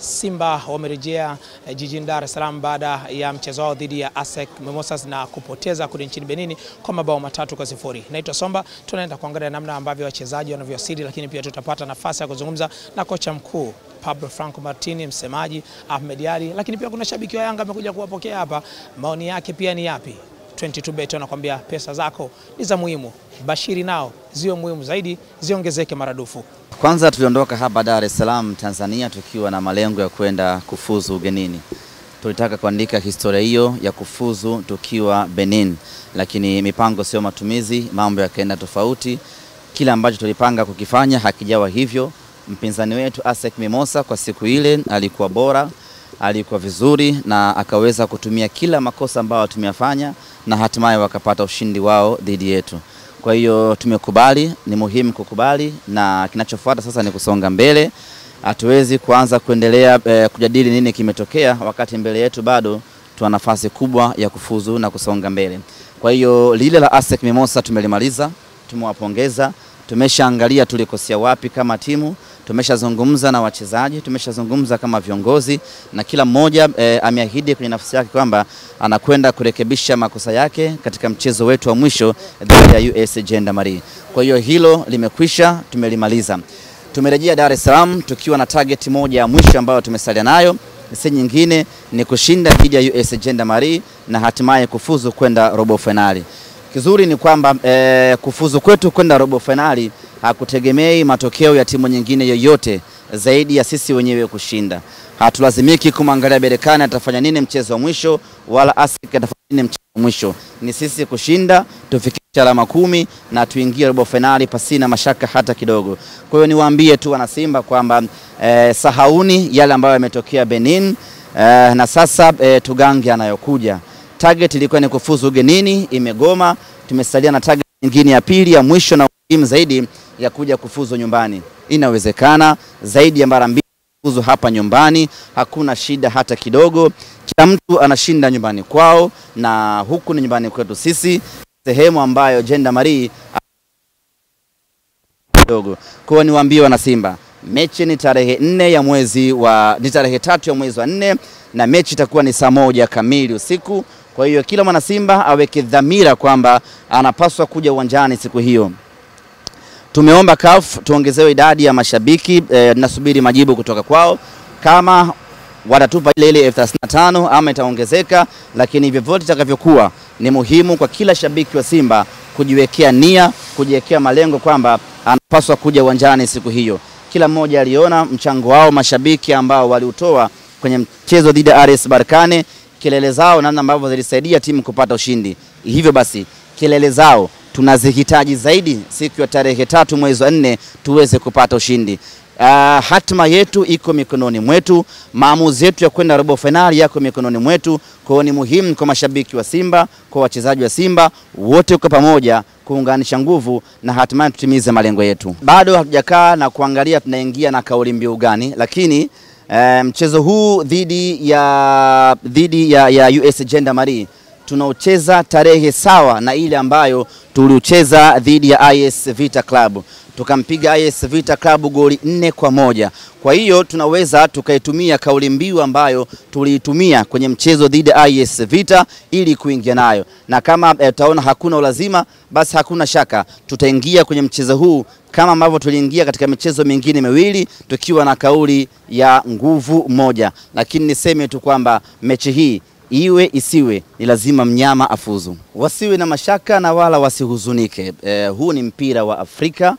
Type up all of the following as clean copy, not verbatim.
Simba wamerejea jijini Dar es Salaam baada ya mchezo wao dhidi ya ASEC Mimosas na kupoteza kule nchini Benin kwa mabao 3-0. Naitwa Somba, tunaenda kuangalia namna ambavyo wachezaji wanavyowasili, lakini pia tutapata nafasi ya kuzungumza na kocha mkuu Pablo Franco Martini, msemaji Ahmedally, lakini pia kuna shabiki wa Yanga amekuja kuwapokea hapa. Maoni yake pia ni yapi? 22bet anakuambia pesa zako ni za muhimu, bashiri nao zio muhimu zaidi, ziongezeke maradufu. Kwanza tuliondoka hapa Dar es Salaam Tanzania tukiwa na malengo ya kwenda kufuzu ugenini. Tulitaka kuandika historia hiyo ya kufuzu tukiwa Benin, lakini mipango sio matumizi, mambo yakaenda tofauti. Kila ambacho tulipanga kukifanya hakijawa hivyo. Mpinzani wetu ASEC Mimosas kwa siku ile alikuwa bora, alikuwa vizuri na akaweza kutumia kila makosa ambayo tumeyafanya na hatimaye wakapata ushindi wao dhidi yetu. Kwa hiyo tumekubali, ni muhimu kukubali, na kinachofuata sasa ni kusonga mbele. Hatuwezi kuanza kuendelea kujadili nini kimetokea wakati mbele yetu bado tuna nafasi kubwa ya kufuzu na kusonga mbele. Kwa hiyo lile la ASEC Mimosas tumelimaliza, tumewapongeza, tumeshaangalia tulikosea wapi kama timu, tumeshazungumza na wachezaji, tumeshazungumza kama viongozi, na kila mmoja ameahidi kwenye nafasi yake kwamba anakwenda kurekebisha makosa yake katika mchezo wetu wa mwisho dhidi ya Usgn. Kwa hiyo hilo limekwisha, tumelimaliza. Tumerejea Dar es Salaam tukiwa na target moja ya mwisho ambayo tumesalia nayo, si nyingine ni kushinda dhidi ya Usgn na hatimaye kufuzu kwenda robo finali. Kizuri ni kwamba kufuzu kwetu kwenda robo finali hakutegemei matokeo ya timu nyingine yoyote zaidi ya sisi wenyewe kushinda. Hatulazimiki kumwangalia Berekani atafanya nini mchezo wa mwisho, wala ASEC atafanya nini mchezo wa mwisho. Ni sisi kushinda, tufikishe alama 10 na tuingie robo finali pasina mashaka hata kidogo. Kwa hiyo niwaambie tu wana Simba kwamba sahauni yale ambayo yametokea Benin, na sasa tugange anayokuja. Target ilikuwa ni kufuzu ugenini, imegoma. Tumesalia na target nyingine ya pili ya mwisho na muhimu zaidi ya kuja kufuzu nyumbani. Inawezekana zaidi ya mara 2 kufuzu hapa nyumbani, hakuna shida hata kidogo. Kila mtu anashinda nyumbani kwao na huku ni nyumbani kwetu sisi, sehemu ambayo Ajitetea kidogo. Kwa hiyo niwaambie wana Simba, mechi ni tarehe 3 ya mwezi wa 4 na mechi itakuwa ni saa 1 kamili usiku. Kwa hiyo kila mwana Simba aweke dhamira kwamba anapaswa kuja uwanjani siku hiyo. Tumeomba CAF tuongezewe idadi ya mashabiki, nasubiri majibu kutoka kwao kama watatupa ile 35 ama itaongezeka, lakini vyovyote itakavyokuwa ni muhimu kwa kila shabiki wa Simba kujiwekea nia, kujiwekea malengo kwamba anapaswa kuja uwanjani siku hiyo. Kila mmoja aliona mchango wao mashabiki ambao waliutoa kwenye mchezo dhidi ya RS Berkane, kelele zao namna ambavyo zilisaidia timu kupata ushindi. Hivyo basi kelele zao tunazihitaji zaidi siku ya tarehe 3 mwezi wa 4 tuweze kupata ushindi. Hatima yetu iko mikononi mwetu, maamuzi yetu ya kwenda robo finali yako mikononi mwetu. Kwa hiyo ni muhimu kwa mashabiki wa Simba, kwa wachezaji wa Simba wote kwa pamoja kuunganisha nguvu na hatimaye tutimize malengo yetu. Bado hatujakaa na kuangalia tunaingia na kauli mbiu gani, lakini mchezo huu dhidi ya Usgn tunaucheza tarehe sawa na ile ambayo tuliucheza dhidi ya IS Vita Club. Tukampiga IS Vita Club goli 4-1. Kwa hiyo tunaweza tukaitumia kauli mbiu ambayo tuliitumia kwenye mchezo dhidi ya IS Vita ili kuingia nayo. Na kama tutaona hakuna ulazima, basi hakuna shaka tutaingia kwenye mchezo huu kama ambavyo tuliingia katika michezo mingine miwili tukiwa na kauli ya nguvu moja. Lakini niseme tu kwamba mechi hii iwe isiwe ni lazima mnyama afuzu. Wasiwe na mashaka na wala wasihuzunike. Huu ni mpira wa Afrika.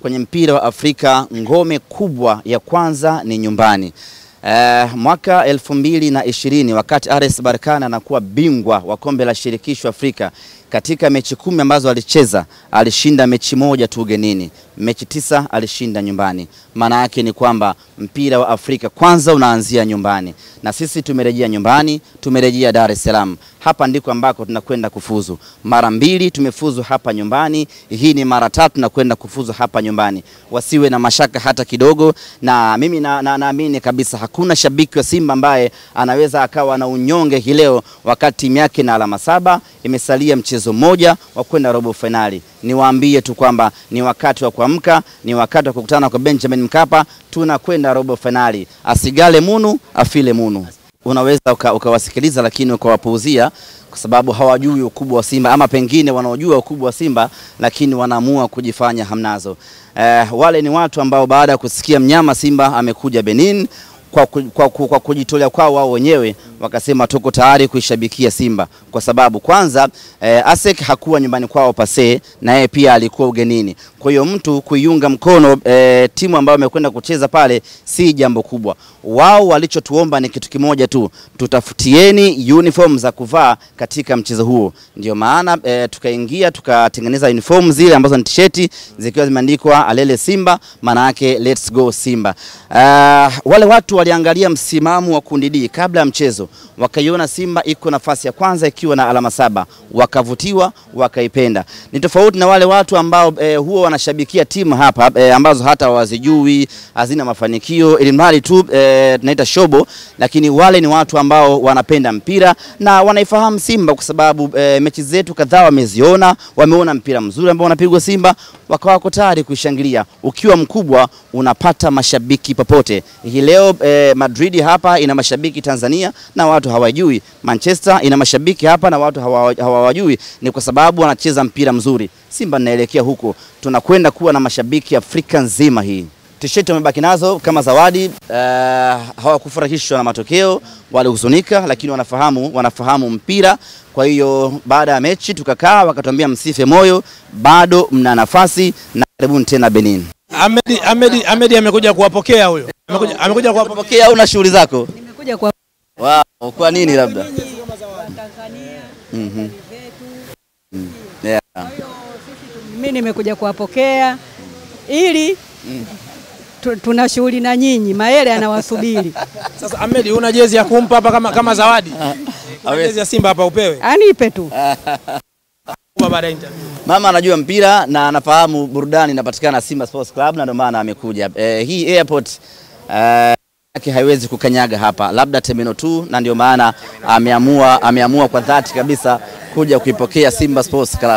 Kwenye mpira wa Afrika ngome kubwa ya kwanza ni nyumbani. Mwaka 2020 wakati RS Berkane anakuwa bingwa wa kombe la shirikisho Afrika, katika mechi 10 ambazo alicheza alishinda mechi 1 tu ugenini, mechi 9 alishinda nyumbani. Maana yake ni kwamba mpira wa Afrika kwanza unaanzia nyumbani, na sisi tumerejea nyumbani, tumerejea Dar es Salaam. Hapa ndiko ambako tunakwenda kufuzu. Mara 2 tumefuzu hapa nyumbani, hii ni mara 3 tunakwenda kufuzu hapa nyumbani. Wasiwe na mashaka hata kidogo, na mimi naamini kabisa hakuna shabiki wa Simba ambaye anaweza akawa na unyonge hii leo wakati timu yake na alama 7 imesalia mchezo mchezo mmoja wa kwenda robo finali. Niwaambie tu kwamba ni wakati wa kuamka, ni wakati wa kukutana kwa Benjamin Mkapa, tunakwenda robo finali. Asigale munu, afile munu. Unaweza ukawasikiliza lakini ukawapuuzia kwa sababu hawajui ukubwa wa Simba, ama pengine wanaojua ukubwa wa Simba lakini wanaamua kujifanya hamnazo. Wale ni watu ambao baada ya kusikia mnyama Simba amekuja Benin, kwa kujitolea kwao wao wenyewe wakasema tuko tayari kuishabikia Simba, kwa sababu kwanza ASEC hakuwa nyumbani kwao pase, na yeye pia alikuwa ugenini. Kwa hiyo mtu kuiunga mkono timu ambayo amekwenda kucheza pale si jambo kubwa. Wao walichotuomba ni kitu kimoja tu, tutafutieni uniform za kuvaa katika mchezo huo. Ndio maana tukaingia tukatengeneza uniform zile ambazo ni t-shirt zikiwa zimeandikwa Alele Simba, maana yake let's go Simba. Wale watu waliangalia msimamo wa kundi D kabla ya mchezo, wakaiona Simba iko nafasi ya kwanza ikiwa na alama 7, wakavutiwa, wakaipenda. Ni tofauti na wale watu ambao huwa wanashabikia timu hapa ambazo hata wazijui, hazina mafanikio, ili mradi tu tunaita shobo, lakini wale ni watu ambao wanapenda mpira na wanaifahamu Simba kwa sababu mechi zetu kadhaa wameziona, wameona mpira mzuri ambao unapigwa Simba, wakawa tayari kuishangilia. Ukiwa mkubwa unapata mashabiki popote. Hii leo Madrid hapa ina mashabiki Tanzania na watu hawajui. Manchester ina mashabiki hapa na watu hawajui. Ni kwa sababu wanacheza mpira mzuri. Simba naelekea huko, tunakwenda kuwa na mashabiki Afrika nzima hii. T-shirt wamebaki nazo kama zawadi. Hawakufurahishwa na matokeo, walihuzunika, lakini wanafahamu mpira. Kwa hiyo baada ya mechi tukakaa, wakatuambia msife moyo, bado mna nafasi na karibuni tena Benin. Ahmed amekuja kuwapokea huyo. Amekuja kuwapokea au na shughuli zako? Nimekuja kwa Wow, kwa nini labda? Watanzania. Yeah. Mimi nimekuja kuwapokea ili tuna shughuli na nyinyi, Maele anawasubiri. Sasa Ahmed, una jezi ya kumpa hapa kama zawadi? Jezi ya Simba hapa upewe. Anipe tu. Baada ya interview. Mama anajua mpira na anafahamu burudani inapatikana Simba Sports Club, na ndio maana amekuja. Hii airport haiwezi kukanyaga hapa, labda terminal 2, na ndio maana ameamua kwa dhati kabisa kuja kuipokea Simba Sports Club.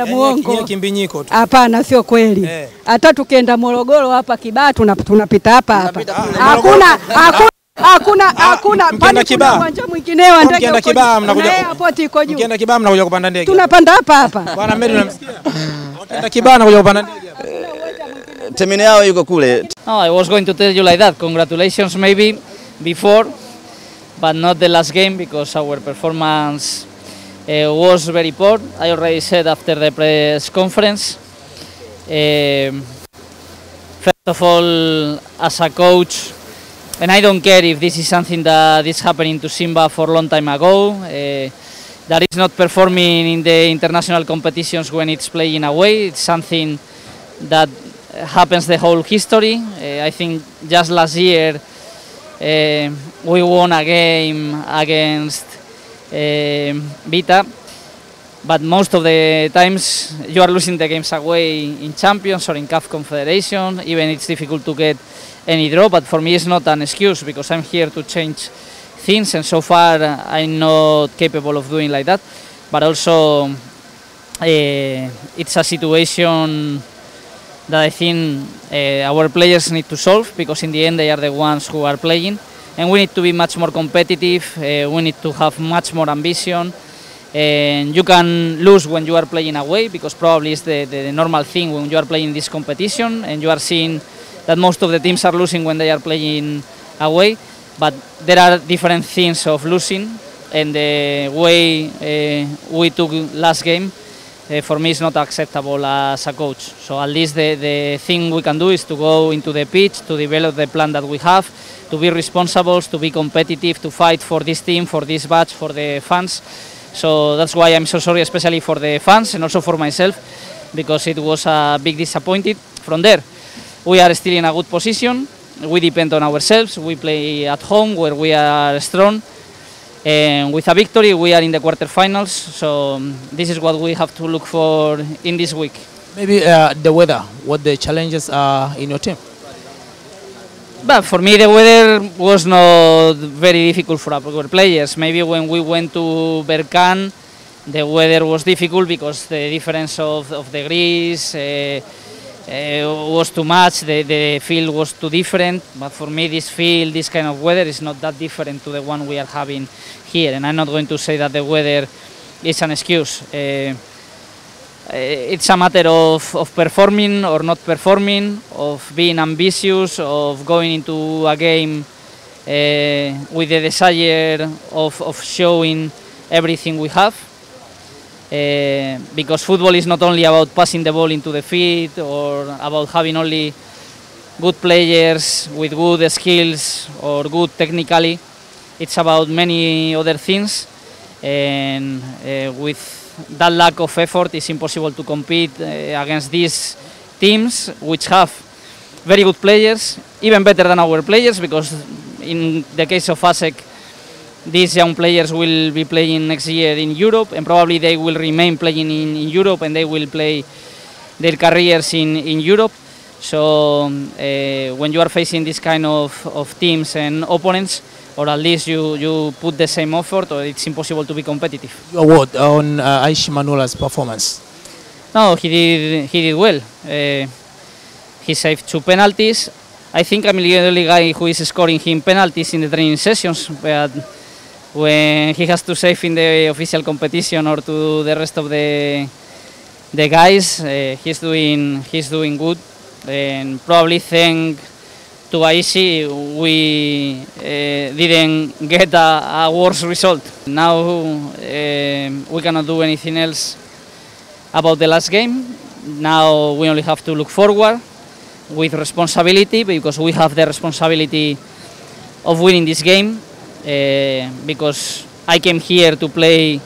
Muongo. Kimbinyiko tu. Hapana, sio kweli. Hata tukienda Morogoro hapa Kibaa tunapita hapa. Hakuna uwanja mwingine wa ndege. Mkienda Kibaa mnakuja airport iko juu. Mkienda Kibaa mnakuja kupanda ndege. Tunapanda hapa. Bwana Ahmed unamsikia? Mkienda Kibaa mnakuja kupanda ndege. Terminal yao yuko kule. No, I was going to tell you like that. Congratulations maybe before, but not the last game because our performance was very poor. I already said after the press conference. First of all, as a coach, and I don't care if this is something that is happening to Simba for a long time ago, that is not performing in the international competitions when it's playing away. It's something that happens the whole history. I think just last year we won a game against Vita, but most of the times you are losing the games away in Champions or in CAF Confederation. Even it's difficult to get any draw, but for me it's not an excuse because I'm here to change things, and so far I'm not capable of doing like that. But also it's a situation that I think our players need to solve, because in the end they are the ones who are playing, and we need to be much more competitive. We need to have much more ambition, and you can lose when you are playing away, because probably it's the normal thing when you are playing this competition, and you are seeing that most of the teams are losing when they are playing away. But there are different things of losing, and the way we took last game for me is not acceptable as a coach. So at least the thing we can do is to go into the pitch, to develop the plan that we have, to be responsible, to be competitive, to fight for this team, for this batch, for the fans. So that's why I'm so sorry, especially for the fans and also for myself, because it was a big disappointment. From there, we are still in a good position. We depend on ourselves. We play at home where we are strong. And with a victory, we are in the quarterfinals. So this is what we have to look for in this week. Maybe the weather, what the challenges are in your team? But for me, the weather was not very difficult for our players. Maybe when we went to Berkan, The weather was difficult because the difference of degrees was too much, the field was too different, but for me this field, this kind of weather is not that different to the one we are having here, and I'm not going to say that the weather is an excuse. It's a matter of performing or not performing, of being ambitious, of going into a game with the desire of showing everything we have. Because football is not only about passing the ball into the feet or about having only good players with good skills or good technically. It's about many other things, and with that lack of effort it's impossible to compete against these teams which have very good players, even better than our players, because in the case of ASEC these young players will be playing next year in Europe, and probably they will remain playing in Europe, and they will play their careers in Europe. So when you are facing this kind of teams and opponents, or at least you put the same effort, or it's impossible to be competitive. Your word on Aishi Manula's performance? No, he did well. He saved 2 penalties. I think I'm the only guy who is scoring him penalties in the training sessions, but when he has to save in the official competition or to the rest of the guys, he's doing good, and probably thanks to Aishi we didn't get a worse result. Now we cannot do anything else about the last game. Now we only have to look forward with responsibility, because we have the responsibility of winning this game. Because I came here to play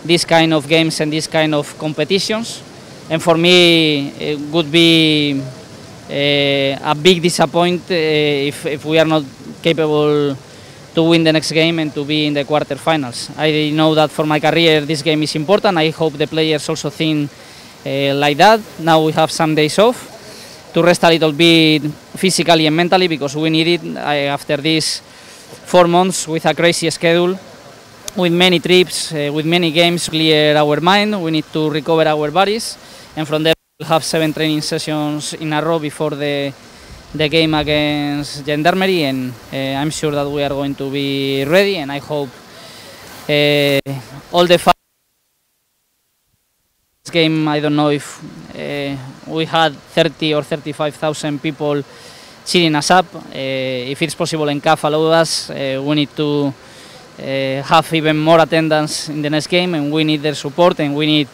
this kind of games and this kind of competitions, and for me it would be a big disappointment if we are not capable to win the next game and to be in the quarterfinals. I know that for my career this game is important. I hope the players also think like that. Now we have some days off to rest a little bit physically and mentally, because we need it after this 4 months with a crazy schedule, with many trips, with many games. Clear our mind, we need to recover our bodies, and from there we'll have 7 training sessions in a row before the game against Gendarmerie, and I'm sure that we are going to be ready, and I hope all the fans. This game, I don't know if we had 30 or 35,000 people cheering us up. If it's possible and CAF allow us, we need to have even more attendance in the next game, and we need their support, and we need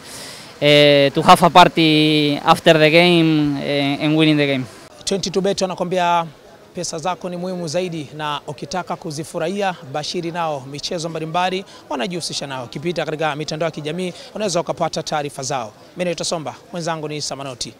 to have a party after the game and winning the game. 22bet wanakwambia pesa zako ni muhimu zaidi, na ukitaka kuzifurahia bashiri nao michezo mbalimbali wanajihusisha nao. Kipita katika mitandao ya kijamii unaweza ukapata taarifa zao. Mimi naitwa Somba, mwenzangu ni Samanoti.